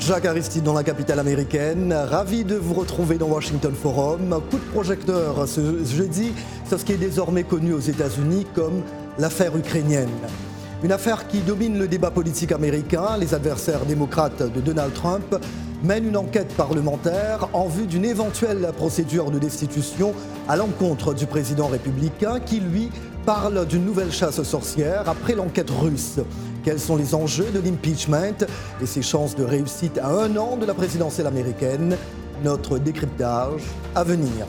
Jacques Aristide dans la capitale américaine, ravi de vous retrouver dans Washington Forum. Coup de projecteur ce jeudi sur ce qui est désormais connu aux États-Unis comme l'affaire ukrainienne. Une affaire qui domine le débat politique américain. Les adversaires démocrates de Donald Trump mènent une enquête parlementaire en vue d'une éventuelle procédure de destitution à l'encontre du président républicain qui, lui, parle d'une nouvelle chasse aux sorcières après l'enquête russe. Quels sont les enjeux de l'impeachment et ses chances de réussite à 1 an de la présidentielle américaine? Notre décryptage à venir.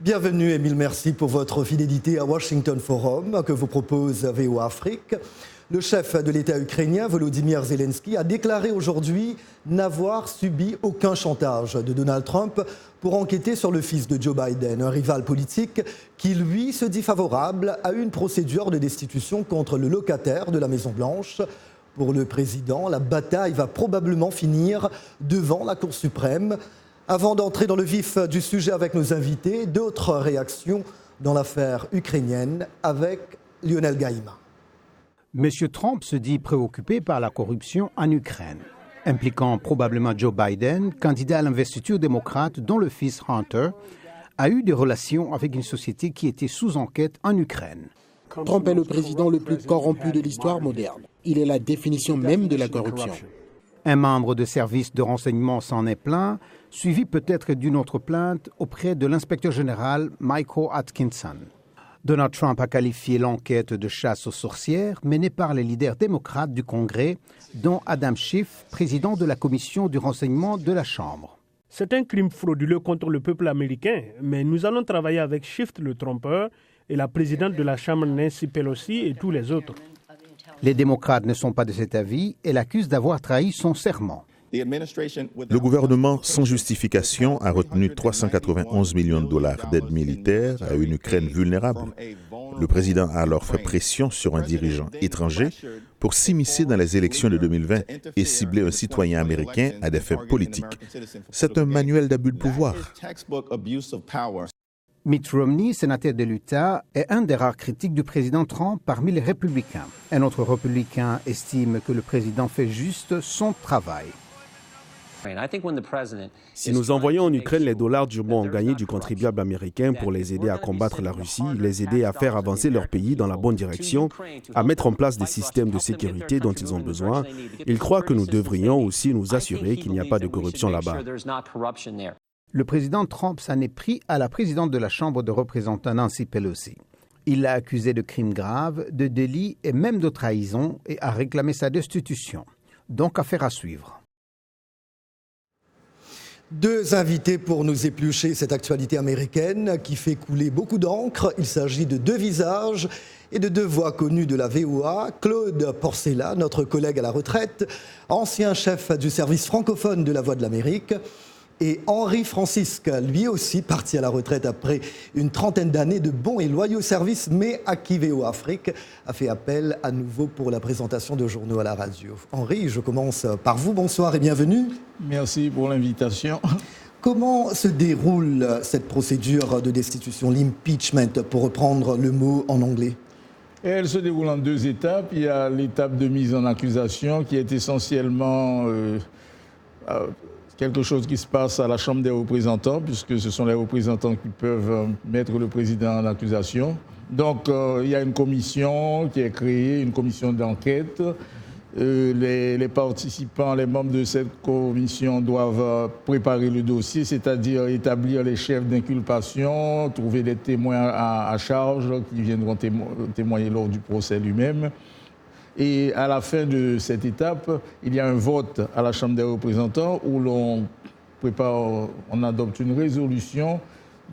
Bienvenue et mille merci pour votre fidélité à Washington Forum que vous propose VOA Afrique. Le chef de l'État ukrainien, Volodymyr Zelensky, a déclaré aujourd'hui n'avoir subi aucun chantage de Donald Trump pour enquêter sur le fils de Joe Biden, un rival politique qui, lui, se dit favorable à une procédure de destitution contre le locataire de la Maison-Blanche. Pour le président, la bataille va probablement finir devant la Cour suprême. Avant d'entrer dans le vif du sujet avec nos invités, d'autres réactions dans l'affaire ukrainienne avec Lionel Gaïma. M. Trump se dit préoccupé par la corruption en Ukraine, impliquant probablement Joe Biden, candidat à l'investiture démocrate dont le fils Hunter a eu des relations avec une société qui était sous enquête en Ukraine. Trump est le président le plus corrompu de l'histoire moderne. Il est la définition même de la corruption. Un membre de service de renseignement s'en est plaint, suivi peut-être d'une autre plainte auprès de l'inspecteur général Michael Atkinson. Donald Trump a qualifié l'enquête de chasse aux sorcières menée par les leaders démocrates du Congrès, dont Adam Schiff, président de la commission du renseignement de la Chambre. C'est un crime frauduleux contre le peuple américain, mais nous allons travailler avec Schiff, le trompeur, et la présidente de la Chambre, Nancy Pelosi, et tous les autres. Les démocrates ne sont pas de cet avis et l'accusent d'avoir trahi son serment. Le gouvernement, sans justification, a retenu 391 millions de dollars d'aide militaire à une Ukraine vulnérable. Le président a alors fait pression sur un dirigeant étranger pour s'immiscer dans les élections de 2020 et cibler un citoyen américain à des fins politiques. C'est un manuel d'abus de pouvoir. Mitt Romney, sénateur de l'Utah, est un des rares critiques du président Trump parmi les républicains. Un autre républicain estime que le président fait juste son travail. Si nous envoyons en Ukraine les dollars durement gagnés du contribuable américain pour les aider à combattre la Russie, les aider à faire avancer leur pays dans la bonne direction, à mettre en place des systèmes de sécurité dont ils ont besoin, il croit que nous devrions aussi nous assurer qu'il n'y a pas de corruption là-bas. Le président Trump s'en est pris à la présidente de la Chambre de représentants, Nancy Pelosi. Il l'a accusée de crimes graves, de délits et même de trahison et a réclamé sa destitution. Donc, affaire à suivre. Deux invités pour nous éplucher cette actualité américaine qui fait couler beaucoup d'encre. Il s'agit de deux visages et de deux voix connues de la VOA. Claude Porcella, notre collègue à la retraite, ancien chef du service francophone de la Voix de l'Amérique. Et Henri Francisque, lui aussi parti à la retraite après une trentaine d'années de bons et loyaux services, mais à qui VOA Afrique a fait appel à nouveau pour la présentation de journaux à la radio. Henri, je commence par vous. Bonsoir et bienvenue. Merci pour l'invitation. Comment se déroule cette procédure de destitution, l'impeachment, pour reprendre le mot en anglais? Elle se déroule en 2 étapes. Il y a l'étape de mise en accusation qui est essentiellement quelque chose qui se passe à la Chambre des représentants, puisque ce sont les représentants qui peuvent mettre le président en accusation. Donc, il y a une commission qui est créée, une commission d'enquête. Les participants, les membres de cette commission doivent préparer le dossier, c'est-à-dire établir les chefs d'inculpation, trouver des témoins à charge qui viendront témoigner lors du procès lui-même. Et à la fin de cette étape, il y a un vote à la Chambre des représentants où on adopte une résolution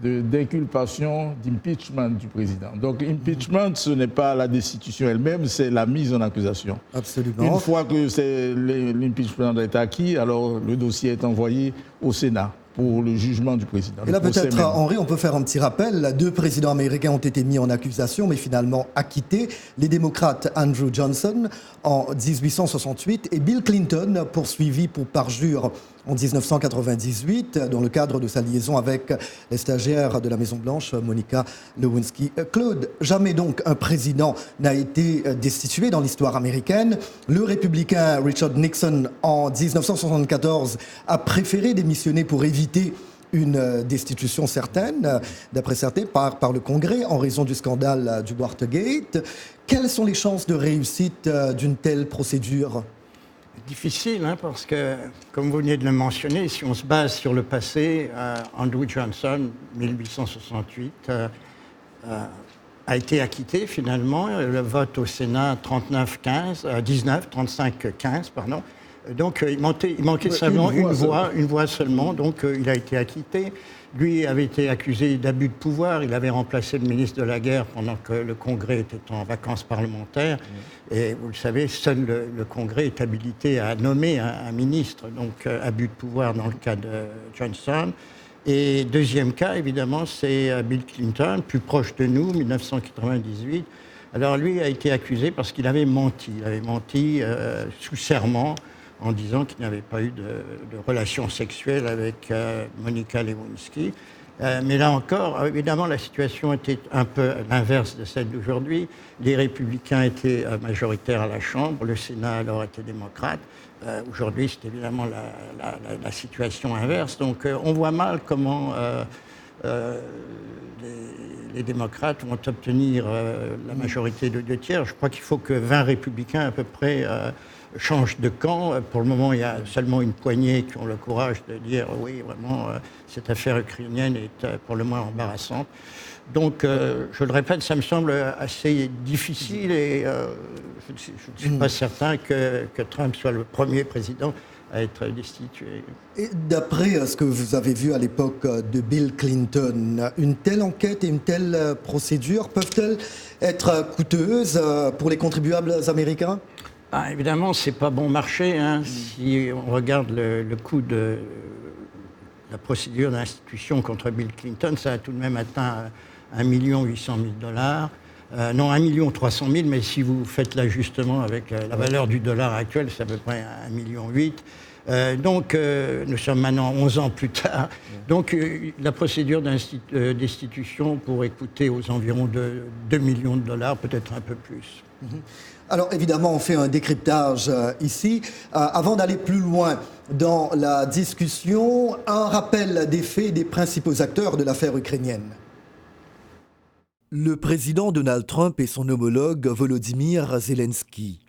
d'inculpation, d'impeachment du président. Donc, impeachment, ce n'est pas la destitution elle-même, c'est la mise en accusation. Absolument. Une fois que l'impeachment est acquis, alors le dossier est envoyé au Sénat pour le jugement du président. Et là, peut-être, Henri, on peut faire un petit rappel. 2 présidents américains ont été mis en accusation, mais finalement acquittés. Les démocrates Andrew Johnson en 1868 et Bill Clinton, poursuivi pour parjure en 1998, dans le cadre de sa liaison avec les stagiaires de la Maison-Blanche, Monica Lewinsky. Claude, jamais donc un président n'a été destitué dans l'histoire américaine. Le républicain Richard Nixon, en 1974, a préféré démissionner pour éviter une destitution certaine, d'après certains, par le Congrès, en raison du scandale du Watergate. Quelles sont les chances de réussite d'une telle procédure ? Difficile, parce que, comme vous venez de le mentionner, si on se base sur le passé, Andrew Johnson, 1868, a été acquitté finalement. Le vote au Sénat 35-15, pardon. Donc il manquait seulement une voix seulement, donc il a été acquitté. Lui avait été accusé d'abus de pouvoir, il avait remplacé le ministre de la Guerre pendant que le Congrès était en vacances parlementaires. Et vous le savez, seul le Congrès est habilité à nommer un ministre, donc abus de pouvoir dans le cas de Johnson. Et deuxième cas, évidemment, c'est Bill Clinton, plus proche de nous, 1998. Alors lui a été accusé parce qu'il avait menti. Il avait menti sous serment, en disant qu'il n'avait pas eu de relation sexuelle avec Monica Lewinsky. Mais là encore, évidemment, la situation était un peu l'inverse de celle d'aujourd'hui. Les républicains étaient majoritaires à la Chambre, le Sénat alors était démocrate. Aujourd'hui, c'est évidemment la situation inverse. Donc on voit mal comment les démocrates vont obtenir la majorité de 2 tiers. Je crois qu'il faut que 20 républicains à peu près changent de camp. Pour le moment, il y a seulement une poignée qui ont le courage de dire oui, vraiment, cette affaire ukrainienne est pour le moins embarrassante. Donc, je le répète, ça me semble assez difficile et je ne suis pas certain que Trump soit le premier président à être destitué. Et d'après ce que vous avez vu à l'époque de Bill Clinton, une telle enquête et une telle procédure peuvent-elles être coûteuses pour les contribuables américains ? Évidemment, ce n'est pas bon marché. Si on regarde le coût de la procédure d'institution contre Bill Clinton, ça a tout de même atteint 1 800 000 $. Non, 1 300 000 $, mais si vous faites l'ajustement avec la valeur du dollar actuel, c'est à peu près 1,8 million. Donc, nous sommes maintenant 11 ans plus tard. Donc, la procédure destitution pourrait coûter aux environs de 2 millions de $, peut-être un peu plus. Alors évidemment, on fait un décryptage ici. Avant d'aller plus loin dans la discussion, un rappel des faits des principaux acteurs de l'affaire ukrainienne. Le président Donald Trump et son homologue Volodymyr Zelensky.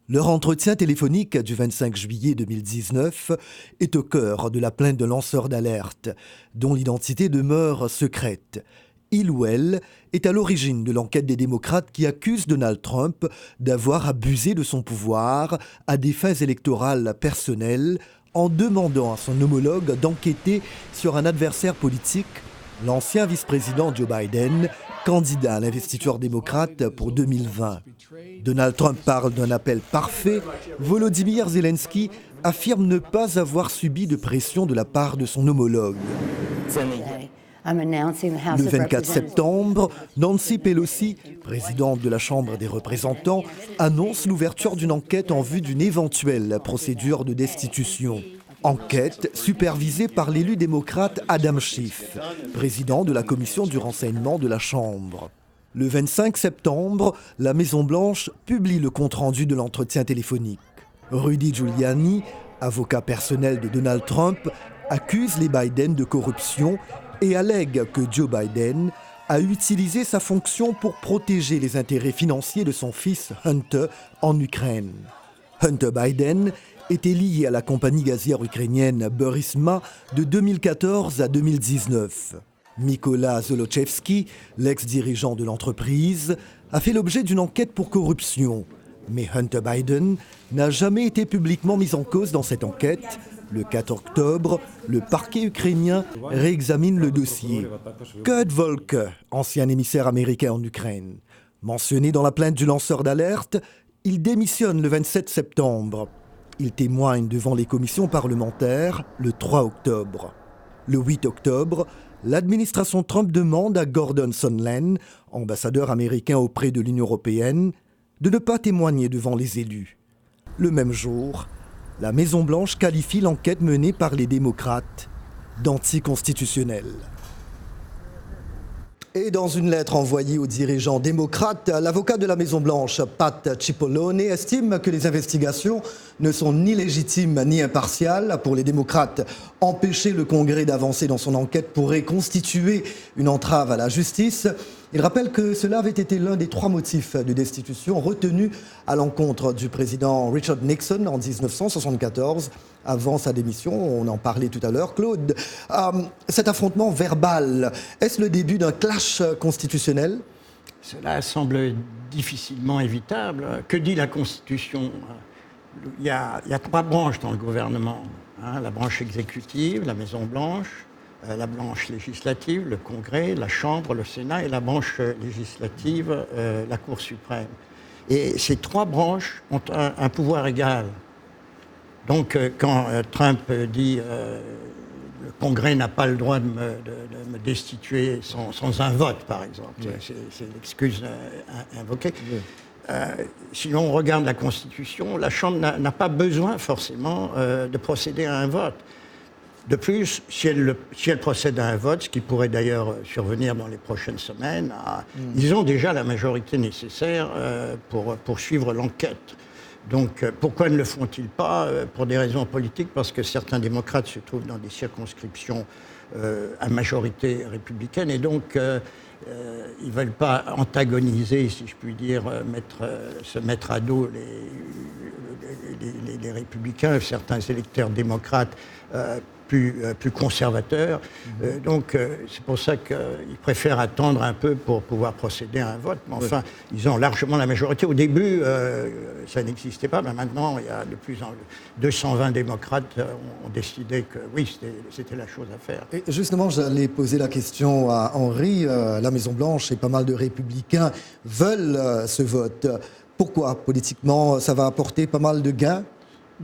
Leur entretien téléphonique du 25 juillet 2019 est au cœur de la plainte de lanceurs d'alerte, dont l'identité demeure secrète. Il ou elle est à l'origine de l'enquête des démocrates qui accusent Donald Trump d'avoir abusé de son pouvoir à des fins électorales personnelles en demandant à son homologue d'enquêter sur un adversaire politique, l'ancien vice-président Joe Biden, candidat à l'investiture démocrate pour 2020. Donald Trump parle d'un appel parfait. Volodymyr Zelensky affirme ne pas avoir subi de pression de la part de son homologue. Le 24 septembre, Nancy Pelosi, présidente de la Chambre des représentants, annonce l'ouverture d'une enquête en vue d'une éventuelle procédure de destitution. Enquête supervisée par l'élu démocrate Adam Schiff, président de la commission du renseignement de la Chambre. Le 25 septembre, la Maison-Blanche publie le compte-rendu de l'entretien téléphonique. Rudy Giuliani, avocat personnel de Donald Trump, accuse les Biden de corruption et allègue que Joe Biden a utilisé sa fonction pour protéger les intérêts financiers de son fils Hunter en Ukraine. Hunter Biden était lié à la compagnie gazière ukrainienne Burisma de 2014 à 2019. Mykola Zolochevsky, l'ex-dirigeant de l'entreprise, a fait l'objet d'une enquête pour corruption. Mais Hunter Biden n'a jamais été publiquement mis en cause dans cette enquête. Le 4 octobre, le parquet ukrainien réexamine le dossier. Kurt Volker, ancien émissaire américain en Ukraine, mentionné dans la plainte du lanceur d'alerte, il démissionne le 27 septembre. Il témoigne devant les commissions parlementaires le 3 octobre. Le 8 octobre, l'administration Trump demande à Gordon Sondland, ambassadeur américain auprès de l'Union européenne, de ne pas témoigner devant les élus. Le même jour, la Maison-Blanche qualifie l'enquête menée par les démocrates d'anticonstitutionnelle. Et dans une lettre envoyée aux dirigeants démocrates, l'avocat de la Maison-Blanche, Pat Cipollone, estime que les investigations ne sont ni légitimes ni impartiales. Pour les démocrates, empêcher le Congrès d'avancer dans son enquête pourrait constituer une entrave à la justice. Il rappelle que cela avait été l'un des 3 motifs de destitution retenus à l'encontre du président Richard Nixon en 1974, avant sa démission. On en parlait tout à l'heure. Claude, cet affrontement verbal, est-ce le début d'un clash constitutionnel ? Cela semble difficilement évitable. Que dit la Constitution ? Il y a 3 branches dans le gouvernement. La branche exécutive, la Maison-Blanche, la branche législative, le Congrès, la Chambre, le Sénat, et la branche législative, la Cour suprême. Et ces 3 branches ont un pouvoir égal. Donc, quand Trump dit le Congrès n'a pas le droit de me destituer sans un vote, par exemple, c'est l'excuse invoquée. Si l'on regarde la Constitution, la Chambre n'a pas besoin forcément de procéder à un vote. De plus, si elle procède à un vote, ce qui pourrait d'ailleurs survenir dans les prochaines semaines, ils ont déjà la majorité nécessaire pour poursuivre l'enquête. Donc, pourquoi ne le font-ils pas ? Pour des raisons politiques, parce que certains démocrates se trouvent dans des circonscriptions à majorité républicaine, et donc ils ne veulent pas antagoniser, si je puis dire, se mettre à dos les républicains, certains électeurs démocrates plus conservateurs. Donc, c'est pour ça qu'ils préfèrent attendre un peu pour pouvoir procéder à un vote. Mais enfin, ils ont largement la majorité. Au début, ça n'existait pas, mais maintenant, il y a de plus en plus 220 démocrates ont décidé que oui, c'était la chose à faire. Et justement, j'allais poser la question à Henri. La Maison-Blanche et pas mal de républicains veulent ce vote. Pourquoi ? Politiquement, ça va apporter pas mal de gains ?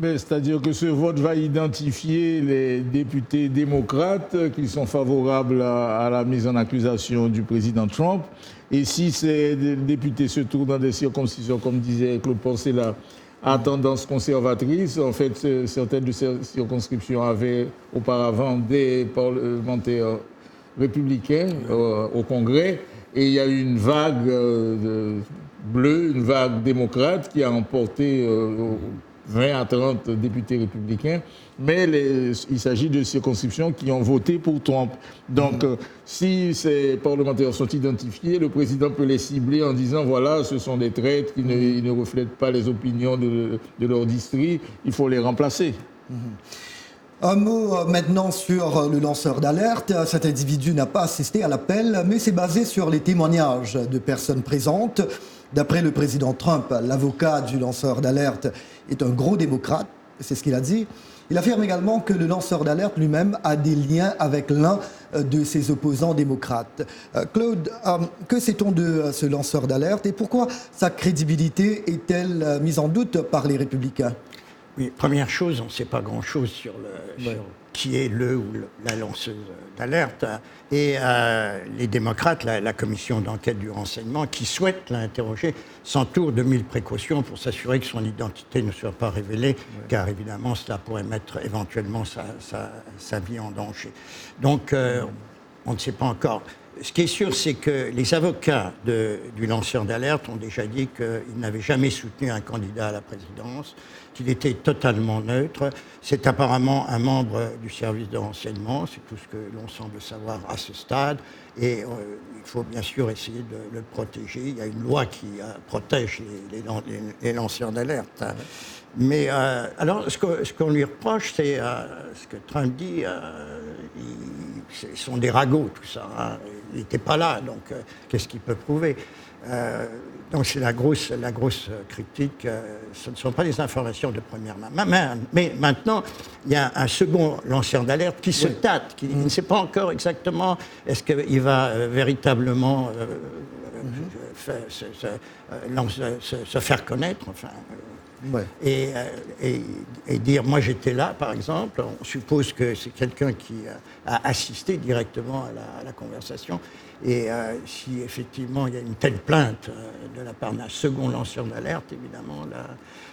C'est-à-dire que ce vote va identifier les députés démocrates qui sont favorables à la mise en accusation du président Trump. Et si ces députés se trouvent dans des circonscriptions, comme disait Claude Porcella, à tendance conservatrice, en fait, certaines de ces circonscriptions avaient auparavant des parlementaires républicains au Congrès. Et il y a eu une vague bleue, une vague démocrate qui a emporté 20 à 30 députés républicains, mais il s'agit de circonscriptions qui ont voté pour Trump. Donc, si ces parlementaires sont identifiés, le président peut les cibler en disant, voilà, ce sont des traîtres qui ne reflètent pas les opinions de leur district, il faut les remplacer. Un mot maintenant sur le lanceur d'alerte. Cet individu n'a pas assisté à l'appel, mais c'est basé sur les témoignages de personnes présentes. D'après le président Trump, l'avocat du lanceur d'alerte est un gros démocrate, c'est ce qu'il a dit. Il affirme également que le lanceur d'alerte lui-même a des liens avec l'un de ses opposants démocrates. Claude, que sait-on de ce lanceur d'alerte et pourquoi sa crédibilité est-elle mise en doute par les républicains ? Oui, première chose, on ne sait pas grand-chose sur qui est le ou la lanceuse d'alerte. Et les démocrates, la commission d'enquête du renseignement, qui souhaite l'interroger, s'entoure de 1000 précautions pour s'assurer que son identité ne soit pas révélée, car évidemment, cela pourrait mettre éventuellement sa vie en danger. Donc, on ne sait pas encore. Ce qui est sûr, c'est que les avocats du lanceur d'alerte ont déjà dit qu'ils n'avaient jamais soutenu un candidat à la présidence, qu'il était totalement neutre. C'est apparemment un membre du service de renseignement, c'est tout ce que l'on semble savoir à ce stade. Et il faut bien sûr essayer de le protéger. Il y a une loi qui protège les lanceurs d'alerte. Mais alors, ce qu'on lui reproche, c'est ce que Trump dit, ce sont des ragots, tout ça. Hein. Il n'était pas là, donc qu'est-ce qu'il peut prouver ? Donc c'est la grosse critique. Ce ne sont pas des informations de première main. Mais maintenant, il y a un second lanceur d'alerte qui se tâte, qui ne sait pas encore exactement est-ce qu'il va véritablement se faire connaître. Enfin, Ouais. Et dire, moi j'étais là, par exemple, on suppose que c'est quelqu'un qui a assisté directement à la conversation. Et si effectivement il y a une telle plainte de la part d'un second lanceur d'alerte, évidemment,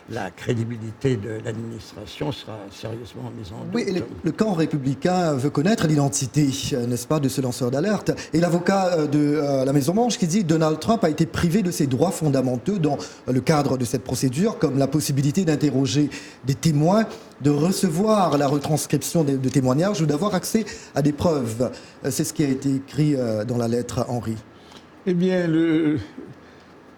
la crédibilité de l'administration sera sérieusement mise en doute. Oui, et le camp républicain veut connaître l'identité, n'est-ce pas, de ce lanceur d'alerte. Et l'avocat de la Maison-Blanche qui dit que Donald Trump a été privé de ses droits fondamentaux dans le cadre de cette procédure, comme la possibilité d'interroger des témoins, de recevoir la retranscription de témoignages ou d'avoir accès à des preuves. C'est ce qui a été écrit dans la lettre, Henri. Eh bien,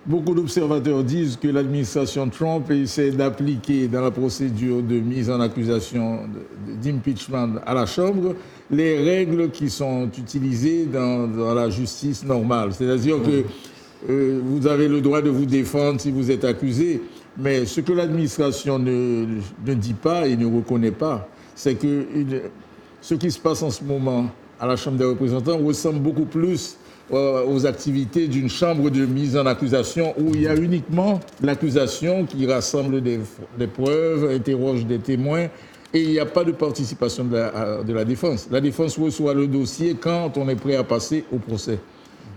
beaucoup d'observateurs disent que l'administration Trump essaie d'appliquer dans la procédure de mise en accusation d'impeachment à la Chambre les règles qui sont utilisées dans la justice normale. C'est-à-dire que vous avez le droit de vous défendre si vous êtes accusé, mais ce que l'administration ne dit pas et ne reconnaît pas, c'est que ce qui se passe en ce moment à la Chambre des représentants ressemble beaucoup plus aux activités d'une chambre de mise en accusation où il y a uniquement l'accusation qui rassemble des preuves, interroge des témoins et il n'y a pas de participation de la défense. La défense reçoit le dossier quand on est prêt à passer au procès.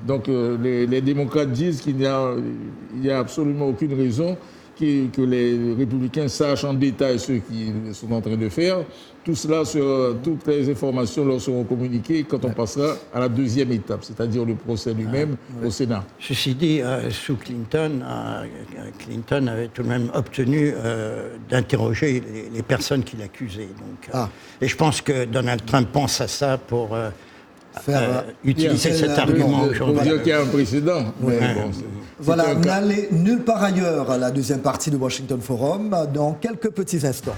Donc les démocrates disent qu'il n'y a absolument aucune raison que les républicains sachent en détail ce qu'ils sont en train de faire. Toutes les informations leur seront communiquées quand on passera à la deuxième étape, c'est-à-dire le procès lui-même au Sénat. Ceci dit, sous Clinton, Clinton avait tout de même obtenu d'interroger les personnes qu'il accusait. Donc, et je pense que Donald Trump pense à ça pour utiliser cet argument aujourd'hui. Pour dire qu'il y a un précédent. Voilà, n'allez nulle part ailleurs à la deuxième partie de Washington Forum dans quelques petits instants.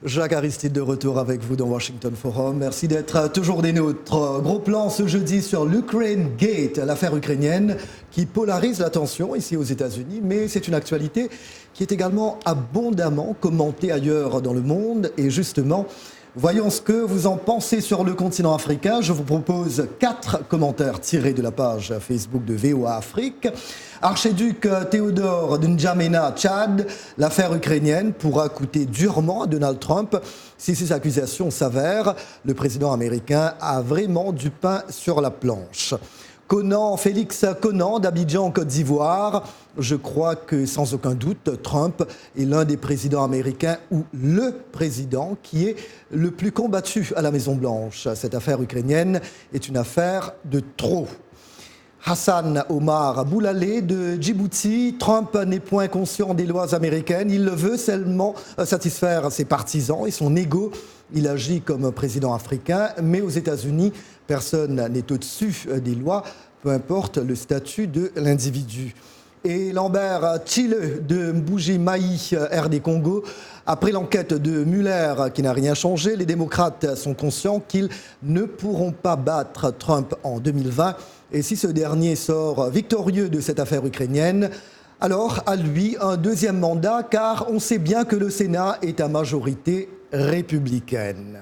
Jacques Aristide de retour avec vous dans Washington Forum. Merci d'être toujours des nôtres. Gros plan ce jeudi sur l'Ukraine Gate, l'affaire ukrainienne qui polarise l'attention ici aux États-Unis, mais c'est une actualité qui est également abondamment commentée ailleurs dans le monde. Et justement, voyons ce que vous en pensez sur le continent africain. Je vous propose 4 commentaires tirés de la page Facebook de VOA Afrique. Archiduc Théodore de N'Djamena, Tchad, l'affaire ukrainienne pourra coûter durement à Donald Trump si ces accusations s'avèrent. Le président américain a vraiment du pain sur la planche. Félix Conan d'Abidjan en Côte d'Ivoire. Je crois que sans aucun doute, Trump est l'un des présidents américains ou le président qui est le plus combattu à la Maison-Blanche. Cette affaire ukrainienne est une affaire de trop. Hassan Omar Boulalé de Djibouti. Trump n'est point conscient des lois américaines. Il veut seulement satisfaire ses partisans et son ego. Il agit comme président africain, mais aux États-Unis, personne n'est au-dessus des lois, peu importe le statut de l'individu. Et Lambert Chile de Mbuji-Mayi, RD Congo. Après l'enquête de Mueller qui n'a rien changé, les démocrates sont conscients qu'ils ne pourront pas battre Trump en 2020. Et si ce dernier sort victorieux de cette affaire ukrainienne, alors à lui un deuxième mandat, car on sait bien que le Sénat est à majorité républicaine.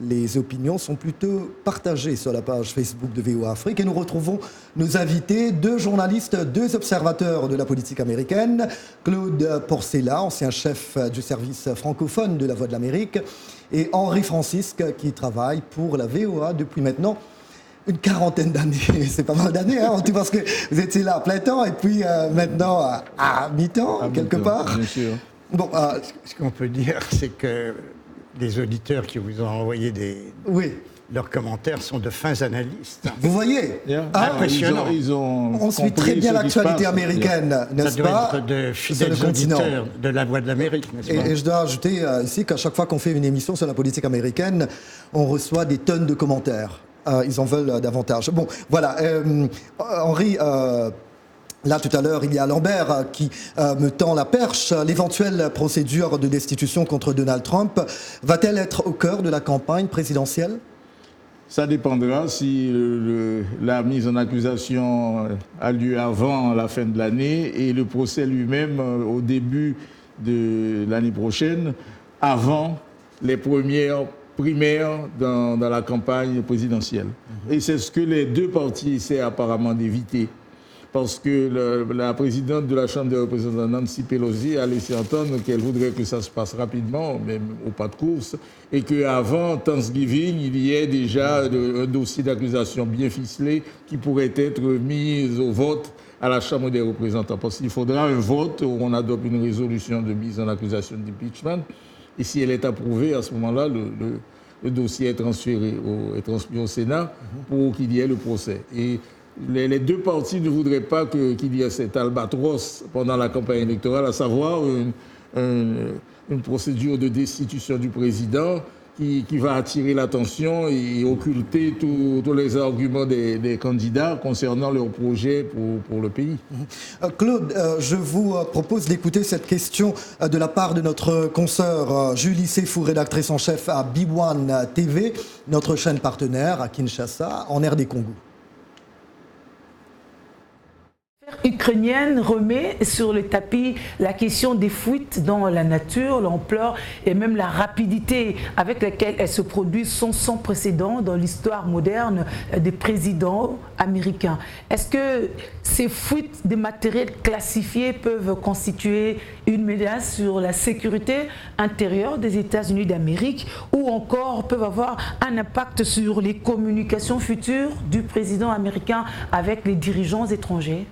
Les opinions sont plutôt partagées sur la page Facebook de VOA Afrique et nous retrouvons nos invités, 2 journalistes, 2 observateurs de la politique américaine. Claude Porcella, ancien chef du service francophone de La Voix de l'Amérique, et Henri Francisque qui travaille pour la VOA depuis maintenant une 40aine d'années. C'est pas mal d'années, hein, parce que vous étiez là à plein temps et puis maintenant à mi-temps, quelque part. Bien sûr. Bon, ce qu'on peut dire, c'est que les auditeurs qui vous ont envoyé leurs commentaires sont de fins analystes. Vous voyez, impressionnant. On suit très bien l'actualité américaine, n'est-ce pas? Ça doit être de fidèles auditeurs de La Voix de l'Amérique, n'est-ce pas? Et je dois ajouter ici qu'à chaque fois qu'on fait une émission sur la politique américaine, on reçoit des tonnes de commentaires. Ils en veulent davantage. Bon, voilà. Henri, là, tout à l'heure, il y a Lambert qui me tend la perche. L'éventuelle procédure de destitution contre Donald Trump va-t-elle être au cœur de la campagne présidentielle? Ça dépendra si la mise en accusation a lieu avant la fin de l'année et le procès lui-même au début de l'année prochaine, avant les premières primaires dans la campagne présidentielle. Et c'est ce que les deux partis essaient apparemment d'éviter. Parce que la présidente de la Chambre des représentants, Nancy Pelosi, a laissé entendre qu'elle voudrait que ça se passe rapidement, même au pas de course, et qu'avant Thanksgiving, il y ait déjà un dossier d'accusation bien ficelé qui pourrait être mis au vote à la Chambre des représentants. Parce qu'il faudra un vote où on adopte une résolution de mise en accusation d'impeachment, et si elle est approuvée, à ce moment-là, le dossier est transmis au Sénat pour qu'il y ait le procès. Et les deux partis ne voudraient pas qu'il y ait cet albatros pendant la campagne électorale, à savoir une procédure de destitution du président qui va attirer l'attention et occulter tous les arguments des candidats concernant leur projet pour le pays. Claude, je vous propose d'écouter cette question de la part de notre consoeur Julie Sefou, rédactrice en chef à B1 TV, notre chaîne partenaire à Kinshasa, en RD Congo. Ukrainienne remet sur le tapis la question des fuites dans la nature, l'ampleur et même la rapidité avec laquelle elles se produisent sont sans précédent dans l'histoire moderne des présidents américains. Est-ce que ces fuites de matériel classifié peuvent constituer une menace sur la sécurité intérieure des États-Unis d'Amérique ou encore peuvent avoir un impact sur les communications futures du président américain avec les dirigeants étrangers ?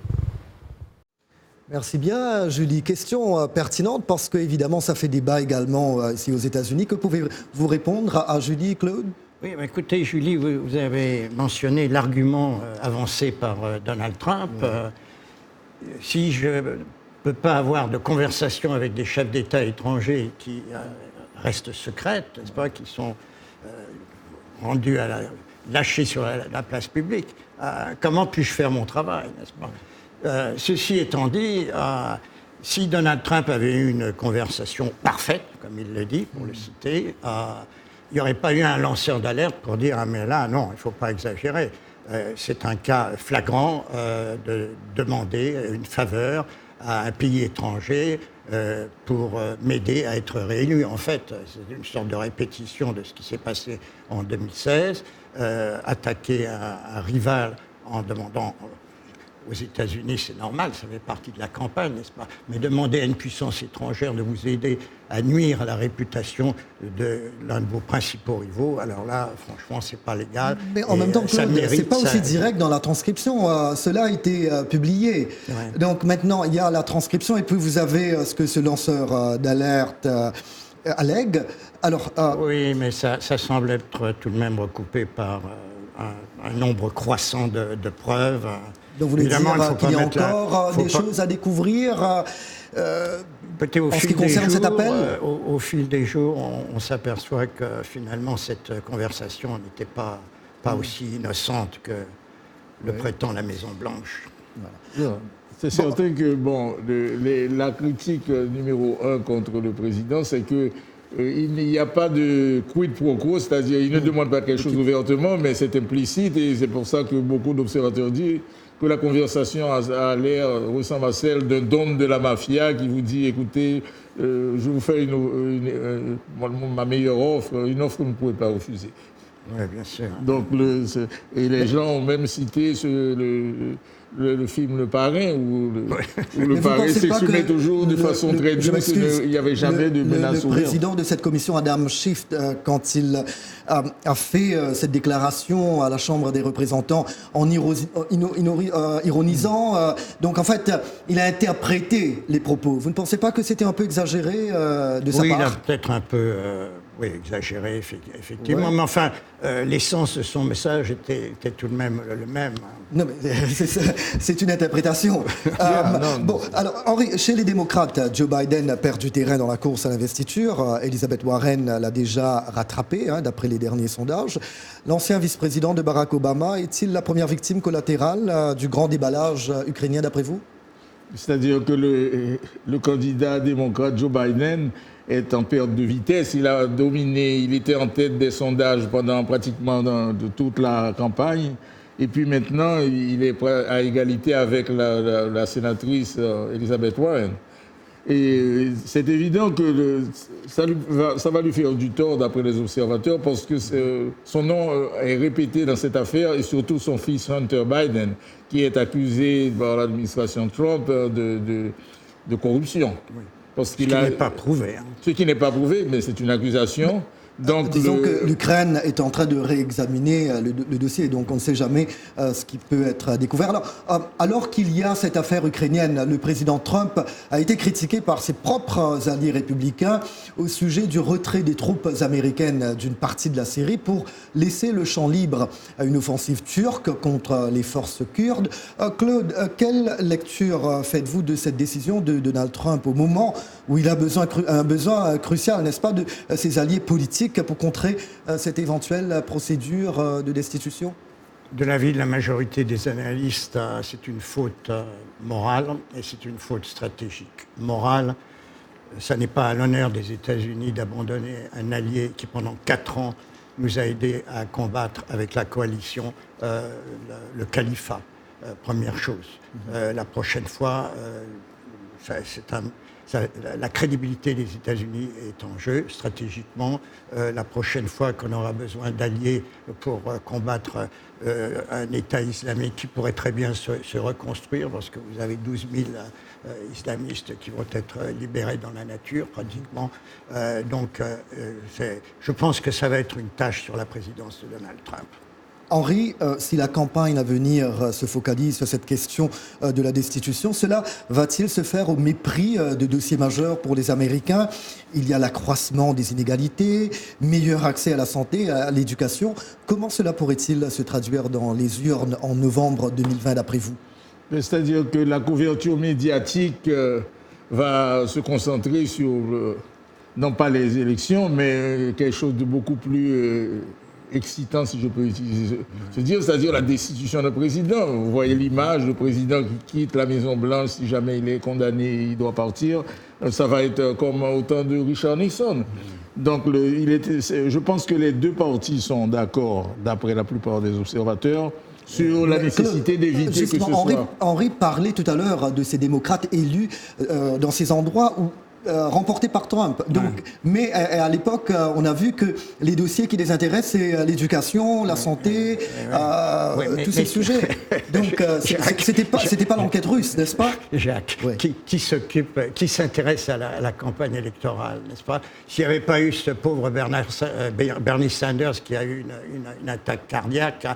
Merci bien, Julie. Question pertinente parce que, évidemment, ça fait débat également ici aux États-Unis. Que pouvez-vous répondre à Julie, Claude? Oui, écoutez, Julie, vous avez mentionné l'argument avancé par Donald Trump. Si je ne peux pas avoir de conversation avec des chefs d'État étrangers qui restent secrètes, n'est-ce pas, qui sont rendus lâchés sur la place publique, comment puis-je faire mon travail, n'est-ce pas? Ceci étant dit, si Donald Trump avait eu une conversation parfaite, comme il le dit, pour le citer, il n'y aurait pas eu un lanceur d'alerte pour dire « Ah mais là, non, il ne faut pas exagérer ». C'est un cas flagrant de demander une faveur à un pays étranger pour m'aider à être réélu. En fait, c'est une sorte de répétition de ce qui s'est passé en 2016, attaquer un rival en demandant... Aux États-Unis, c'est normal, ça fait partie de la campagne, n'est-ce pas? Mais demander à une puissance étrangère de vous aider à nuire à la réputation de l'un de vos principaux rivaux, alors là, franchement, c'est pas légal. Mais en même temps, Claude, c'est pas aussi direct dans la transcription. Cela a été publié. Ouais. Donc maintenant, il y a la transcription et puis vous avez ce que ce lanceur d'alerte allègue. Alors, oui, mais ça semble être tout de même recoupé par un nombre croissant de preuves. Donc vous voulez dire qu'il y a encore des choses à découvrir en ce qui concerne cet appel? Au fil des jours, on s'aperçoit que finalement cette conversation n'était pas aussi innocente que le prétend la Maison-Blanche. Voilà. C'est certain que la critique numéro 1 contre le président, c'est que il n'y a pas de quid pro quo, c'est-à-dire il ne demande pas quelque chose ouvertement, mais c'est implicite et c'est pour ça que beaucoup d'observateurs disent que la conversation ressemble à celle d'un don de la mafia qui vous dit, écoutez, je vous fais ma meilleure offre, une offre que vous ne pouvez pas refuser. Oui, bien sûr. Donc, et les gens ont même cité le film Le Parrain, où le parrain s'exprimait toujours de façon très douce, il n'y avait jamais de menace ouverte. Le président de cette commission, Adam Schiff, quand il a fait cette déclaration à la Chambre des représentants en ironisant, donc en fait, il a interprété les propos. Vous ne pensez pas que c'était un peu exagéré de sa part? Oui, il a peut-être un peu Oui, exagéré, effectivement. Ouais. Mais enfin, l'essence de son message était tout de même le même. Non, mais c'est une interprétation. Bon, alors, Henri, chez les démocrates, Joe Biden perd du terrain dans la course à l'investiture. Elizabeth Warren l'a déjà rattrapé, d'après les derniers sondages. L'ancien vice-président de Barack Obama est-il la première victime collatérale du grand déballage ukrainien, d'après vous? C'est-à-dire que le candidat démocrate Joe Biden est en perte de vitesse. Il a dominé, il était en tête des sondages pendant pratiquement de toute la campagne. Et puis maintenant, il est à égalité avec la sénatrice Elizabeth Warren. Et c'est évident que ça va lui faire du tort d'après les observateurs parce que son nom est répété dans cette affaire et surtout son fils Hunter Biden qui est accusé par l'administration Trump de corruption. Oui. Parce qu'il n'est pas prouvé. Ce qui n'est pas prouvé, mais c'est une accusation. Donc, disons que l'Ukraine est en train de réexaminer le dossier, donc on ne sait jamais ce qui peut être découvert. Alors qu'il y a cette affaire ukrainienne, le président Trump a été critiqué par ses propres alliés républicains au sujet du retrait des troupes américaines d'une partie de la Syrie pour laisser le champ libre à une offensive turque contre les forces kurdes. Claude, quelle lecture faites-vous de cette décision de Donald Trump au moment où il a un besoin crucial, n'est-ce pas, de ses alliés politiques pour contrer cette éventuelle procédure de destitution? De l'avis de la majorité des analystes, c'est une faute morale et c'est une faute stratégique. Morale, ça n'est pas à l'honneur des États-Unis d'abandonner un allié qui, pendant 4 ans, nous a aidés à combattre avec la coalition le califat. Première chose. La prochaine fois, la crédibilité des États-Unis est en jeu stratégiquement. La prochaine fois qu'on aura besoin d'alliés pour combattre un État islamique qui pourrait très bien se reconstruire, parce que vous avez 12 000 islamistes qui vont être libérés dans la nature pratiquement. Je pense que ça va être une tâche sur la présidence de Donald Trump. Henri, si la campagne à venir se focalise sur cette question de la destitution, cela va-t-il se faire au mépris de dossiers majeurs pour les Américains? Il y a l'accroissement des inégalités, meilleur accès à la santé, à l'éducation. Comment cela pourrait-il se traduire dans les urnes en novembre 2020 d'après vous? C'est-à-dire que la couverture médiatique va se concentrer sur, non pas les élections, mais quelque chose de beaucoup plus excitant, si je peux utiliser ce dire, c'est-à-dire la destitution du président. Vous voyez l'image, le président qui quitte la Maison-Blanche, si jamais il est condamné, il doit partir. Ça va être comme au temps de Richard Nixon. Donc, je pense que les deux partis sont d'accord, d'après la plupart des observateurs, sur la nécessité d'éviter que ce soit... Henri parlait tout à l'heure de ces démocrates élus dans ces endroits où remporté par Trump. Donc, mais à l'époque, on a vu que les dossiers qui les intéressent, c'est l'éducation, la santé, tous ces sujets. Donc, c'était pas l'enquête russe, n'est-ce pas? Jacques, qui s'intéresse à la campagne électorale, n'est-ce pas? S'il n'y avait pas eu ce pauvre Bernie Sanders qui a eu une attaque cardiaque,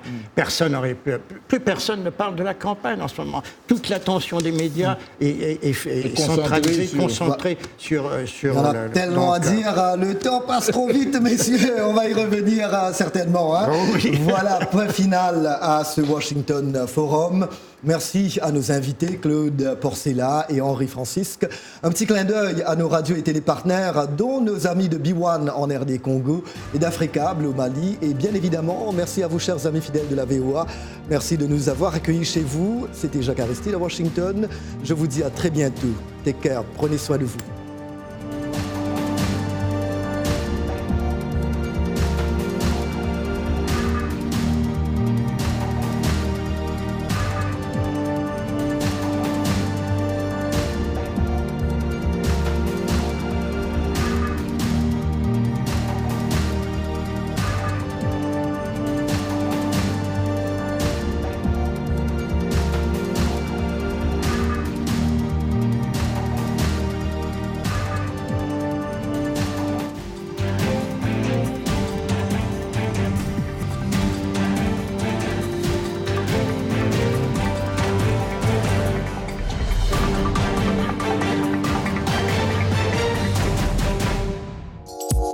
plus personne ne parle de la campagne en ce moment. Toute l'attention des médias est centralisée, concentrée sur on a tellement à dire, le temps passe trop vite, messieurs, on va y revenir certainement. Oui. Voilà, point final à ce Washington Forum. Merci à nos invités, Claude Porcella et Henri Francisque. Un petit clin d'œil à nos radios et télépartenaires, dont nos amis de B1 en RD Congo et d'Africable au Mali. Et bien évidemment, merci à vous, chers amis fidèles de la VOA. Merci de nous avoir accueillis chez vous. C'était Jacques Aristide à Washington. Je vous dis à très bientôt. Take care, prenez soin de vous.